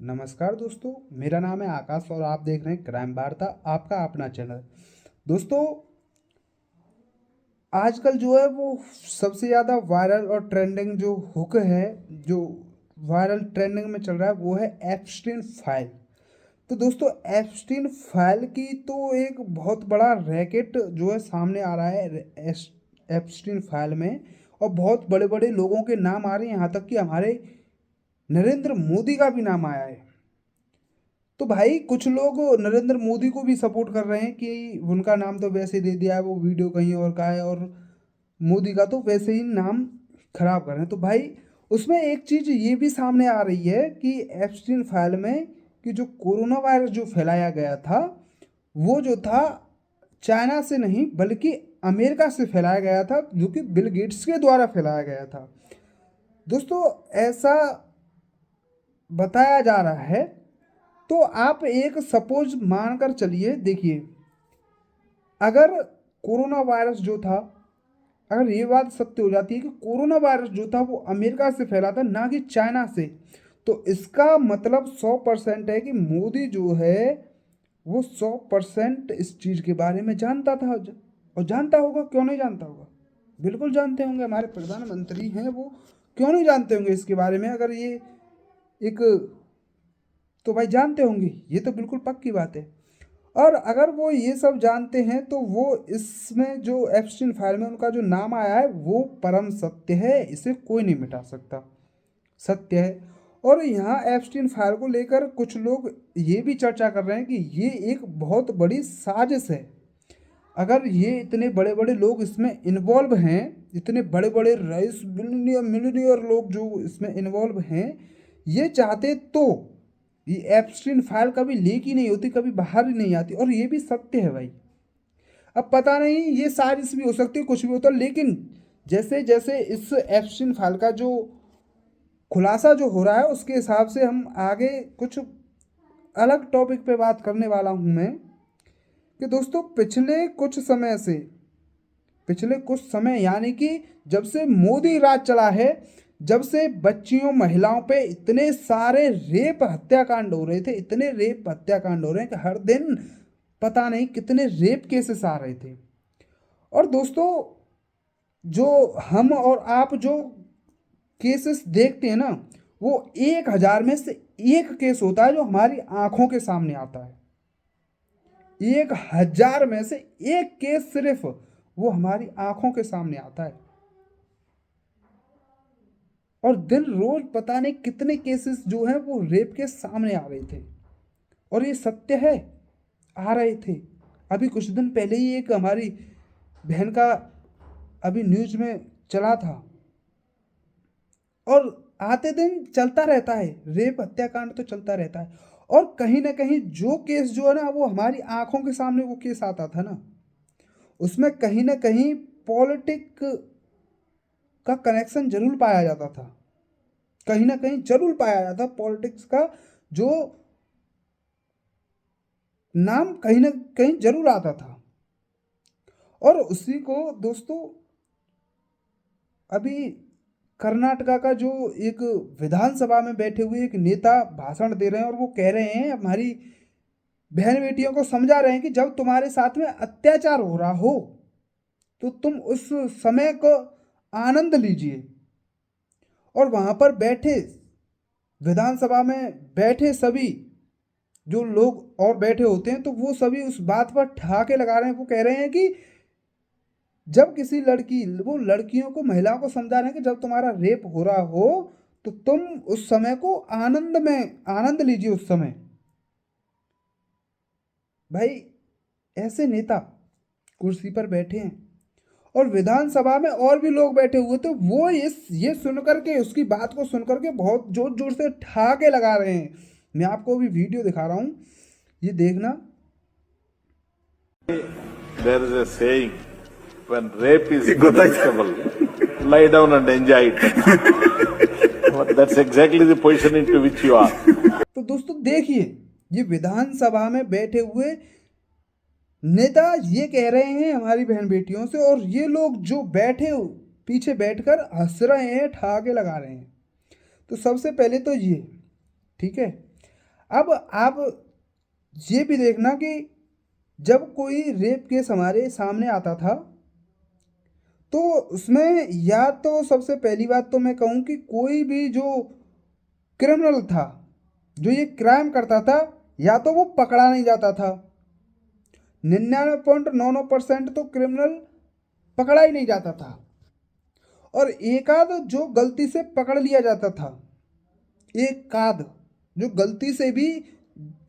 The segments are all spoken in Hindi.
नमस्कार दोस्तों, मेरा नाम है आकाश और आप देख रहे हैं क्राइम वार्ता, आपका अपना चैनल। दोस्तों, आजकल जो है वो सबसे ज़्यादा वायरल और ट्रेंडिंग जो हुक है, जो वायरल ट्रेंडिंग में चल रहा है वो है एप्स्टीन फाइल। तो दोस्तों, एप्स्टीन फाइल की तो एक बहुत बड़ा रैकेट जो है सामने आ रहा है एप्स्टीन फाइल में, और बहुत बड़े बड़े लोगों के नाम आ रहे हैं, यहाँ तक कि हमारे नरेंद्र मोदी का भी नाम आया है। तो भाई कुछ लोग नरेंद्र मोदी को भी सपोर्ट कर रहे हैं कि उनका नाम तो वैसे दे दिया है, वो वीडियो कहीं और का है, और मोदी का तो वैसे ही नाम खराब कर रहे हैं। तो भाई उसमें एक चीज़ ये भी सामने आ रही है कि एप्स्टीन फाइल में कि जो कोरोना वायरस जो फैलाया गया था वो जो था चाइना से नहीं बल्कि अमेरिका से फैलाया गया था, जो कि बिल गेट्स के द्वारा फैलाया गया था। दोस्तों, ऐसा बताया जा रहा है। तो आप एक सपोज मानकर चलिए, देखिए, अगर कोरोना वायरस जो था, अगर ये बात सत्य हो जाती है कि कोरोना वायरस जो था वो अमेरिका से फैला था ना कि चाइना से, तो इसका मतलब 100% है कि मोदी जो है वो 100% इस चीज़ के बारे में जानता था। और जानता होगा, क्यों नहीं जानता होगा, बिल्कुल जानते होंगे। हमारे प्रधानमंत्री हैं, वो क्यों नहीं जानते होंगे इसके बारे में। अगर ये एक, तो भाई जानते होंगे, ये तो बिल्कुल पक्की बात है। और अगर वो ये सब जानते हैं तो वो इसमें जो एप्स्टीन फाइल में उनका जो नाम आया है वो परम सत्य है, इसे कोई नहीं मिटा सकता, सत्य है। और यहाँ एप्स्टीन फाइल को लेकर कुछ लोग ये भी चर्चा कर रहे हैं कि ये एक बहुत बड़ी साजिश है। अगर ये इतने बड़े बड़े लोग इसमें इन्वॉल्व हैं, इतने बड़े बड़े रईस बिलियनियर मिलियनियर लोग जो इसमें इन्वॉल्व हैं, ये चाहते तो ये एप्स्टीन फाइल कभी लीक ही नहीं होती, कभी बाहर ही नहीं आती। और ये भी सत्य है भाई। अब पता नहीं, ये साजिश भी हो सकती है, कुछ भी होता है, लेकिन जैसे जैसे इस एप्स्टीन फाइल का जो खुलासा जो हो रहा है उसके हिसाब से हम आगे कुछ अलग टॉपिक पे बात करने वाला हूँ मैं। कि दोस्तों, पिछले कुछ समय यानी कि जब से मोदी राज चला है, जब से बच्चियों महिलाओं पे इतने सारे रेप हत्याकांड हो रहे थे, इतने रेप हत्याकांड हो रहे हैं कि हर दिन पता नहीं कितने रेप केसेस आ रहे थे। और दोस्तों, जो हम और आप जो केसेस देखते हैं ना, वो 1,000 में से एक केस होता है जो हमारी आंखों के सामने आता है। 1,000 में से एक केस सिर्फ वो हमारी आंखों के सामने आता है। और दिन रोज पता नहीं कितने केसेस जो हैं वो रेप के सामने आ रहे थे, और ये सत्य है, आ रहे थे। अभी कुछ दिन पहले ही एक हमारी बहन का अभी न्यूज में चला था, और आते दिन चलता रहता है, रेप हत्याकांड तो चलता रहता है। और कहीं ना कहीं जो केस जो है ना वो हमारी आंखों के सामने वो केस आता था ना, उसमें कहीं ना कहीं पॉलिटिक का कनेक्शन जरूर पाया जाता था, कहीं ना कहीं जरूर पाया जाता पॉलिटिक्स का जो नाम कहीं ना कहीं जरूर आता था। और उसी को दोस्तों, अभी कर्नाटका का जो एक विधानसभा में बैठे हुए एक नेता भाषण दे रहे हैं, और वो कह रहे हैं, हमारी बहन बेटियों को समझा रहे हैं कि जब तुम्हारे साथ में अत्याचार हो रहा हो तो तुम उस समय को आनंद लीजिए। और वहां पर बैठे, विधानसभा में बैठे सभी जो लोग और बैठे होते हैं, तो वो सभी उस बात पर ठहाके लगा रहे हैं। वो कह रहे हैं कि जब किसी लड़की, वो लड़कियों को, महिलाओं को समझा रहे हैं कि जब तुम्हारा रेप हो रहा हो तो तुम उस समय को आनंद लीजिए उस समय। भाई, ऐसे नेता कुर्सी पर बैठे हैं, और विधानसभा में और भी लोग बैठे हुए थे, वो ये सुन करके, उसकी बात को सुन करके बहुत जोर जोर से ठहाके लगा रहे हैं। मैं आपको अभी वीडियो दिखा रहा हूँ, ये देखना। There is a saying, when rape is inevitable, lie down and enjoy it. But that's exactly the position into which you are. तो दोस्तों देखिए, ये विधानसभा में बैठे हुए नेता ये कह रहे हैं हमारी बहन बेटियों से, और ये लोग जो बैठे पीछे बैठकर हंस रहे हैं, ठहाके लगा रहे हैं। तो सबसे पहले तो ये, ठीक है, अब आप ये भी देखना कि जब कोई रेप केस हमारे सामने आता था तो उसमें या तो सबसे पहली बात तो मैं कहूँ कि कोई भी जो क्रिमिनल था, जो ये क्राइम करता था, या तो वो पकड़ा नहीं जाता था। 99.99% तो क्रिमिनल पकड़ा ही नहीं जाता था, और एक आध जो गलती से पकड़ लिया जाता था, एक आध जो गलती से भी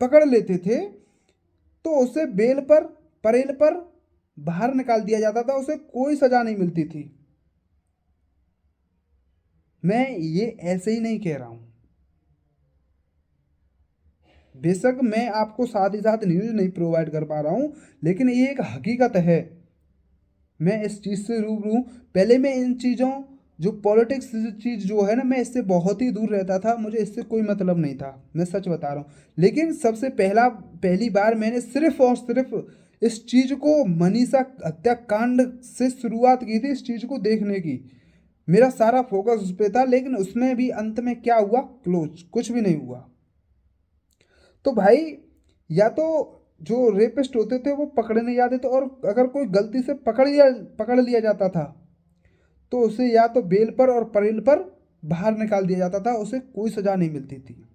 पकड़ लेते थे, तो उसे बेल पर, परेल पर बाहर निकाल दिया जाता था, उसे कोई सजा नहीं मिलती थी। मैं ये ऐसे ही नहीं कह रहा हूं, बेशक मैं आपको साथ ही साथ न्यूज़ नहीं प्रोवाइड कर पा रहा हूं, लेकिन ये एक हकीकत है। मैं इस चीज़ से रूबरू हूं। पहले मैं इन चीज़ों, जो पॉलिटिक्स चीज़ जो है ना, मैं इससे बहुत ही दूर रहता था, मुझे इससे कोई मतलब नहीं था, मैं सच बता रहा हूँ। लेकिन सबसे पहली बार मैंने सिर्फ और सिर्फ इस चीज़ को मनीषा हत्याकांड से शुरुआत की थी, इस चीज़ को देखने की। मेरा सारा फोकस उस पर था, लेकिन उसमें भी अंत में क्या हुआ? क्लोज, कुछ भी नहीं हुआ। तो भाई, या तो जो रेपिस्ट होते थे वो पकड़े नहीं जाते थे, और अगर कोई गलती से पकड़ लिया जाता था तो उसे या तो बेल पर और परेल पर बाहर निकाल दिया जाता था, उसे कोई सजा नहीं मिलती थी।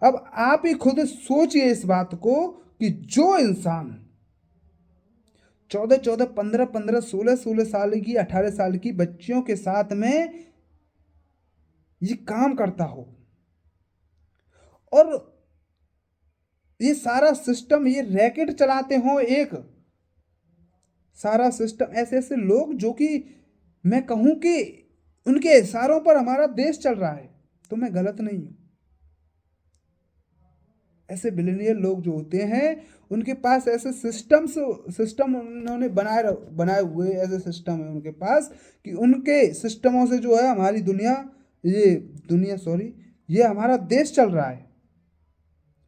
अब आप ही खुद सोचिए इस बात को कि जो इंसान 14-14, 15-15, 16-16 साल की, 18 साल की बच्चियों के साथ में ये काम करता हो, और ये सारा सिस्टम, ये रैकेट चलाते हो, एक सारा सिस्टम, ऐसे ऐसे लोग जो कि मैं कहूं कि उनके इशारों पर हमारा देश चल रहा है, तो मैं गलत नहीं हूं। ऐसे बिलियनियर लोग जो होते हैं, उनके पास ऐसे सिस्टम उन्होंने बनाए हुए ऐसे सिस्टम है उनके पास, कि उनके सिस्टमों से जो है हमारी दुनिया सॉरी, ये हमारा देश चल रहा है।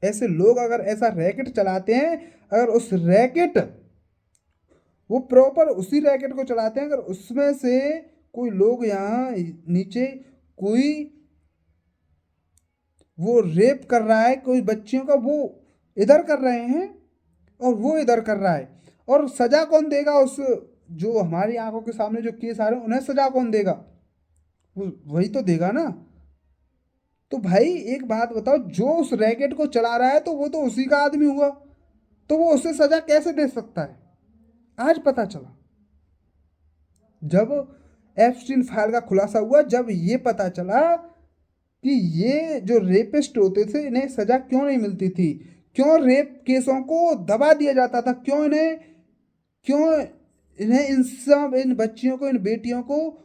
ऐसे लोग अगर ऐसा रैकेट चलाते हैं, अगर उस रैकेट, वो प्रॉपर उसी रैकेट को चलाते हैं, अगर उसमें से कोई लोग यहाँ नीचे, कोई वो रेप कर रहा है कोई बच्चियों का, वो इधर कर रहे हैं और वो इधर कर रहा है, और सजा कौन देगा? उस जो हमारी आंखों के सामने जो केस आ रहे हैं, उन्हें सजा कौन देगा? वही तो देगा ना। तो भाई एक बात बताओ, जो उस रैकेट को चला रहा है तो वो तो उसी का आदमी हुआ, तो वो उसे सजा कैसे दे सकता है? आज पता चला, जब एप्स्टीन फाइल का खुलासा हुआ, जब ये पता चला कि ये जो रेपिस्ट होते थे, इन्हें सजा क्यों नहीं मिलती थी, क्यों रेप केसों को दबा दिया जाता था, क्यों इन्हें इन बच्चियों को, इन बेटियों को,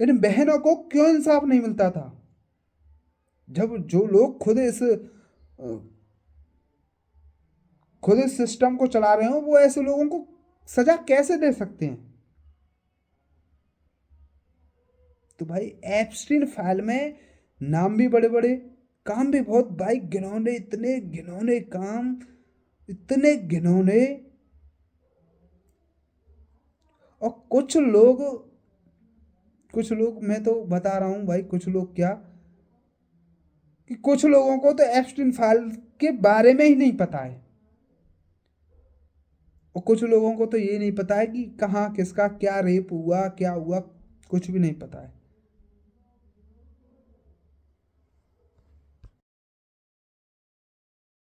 इन बहनों को क्यों इंसाफ नहीं मिलता था? जब जो लोग खुद इस सिस्टम को चला रहे हो, वो ऐसे लोगों को सजा कैसे दे सकते हैं? तो भाई एप्स्टीन फाइल में नाम भी बड़े बड़े, काम भी बहुत, भाई घिनौने, इतने घिनौने काम, इतने घिनौने। और कुछ लोग मैं तो बता रहा हूँ भाई, कुछ लोग क्या, कि कुछ लोगों को तो एप्स्टीन फाइल के बारे में ही नहीं पता है, और कुछ लोगों को तो ये नहीं पता है कि कहाँ किसका क्या रेप हुआ, क्या हुआ, कुछ भी नहीं पता है।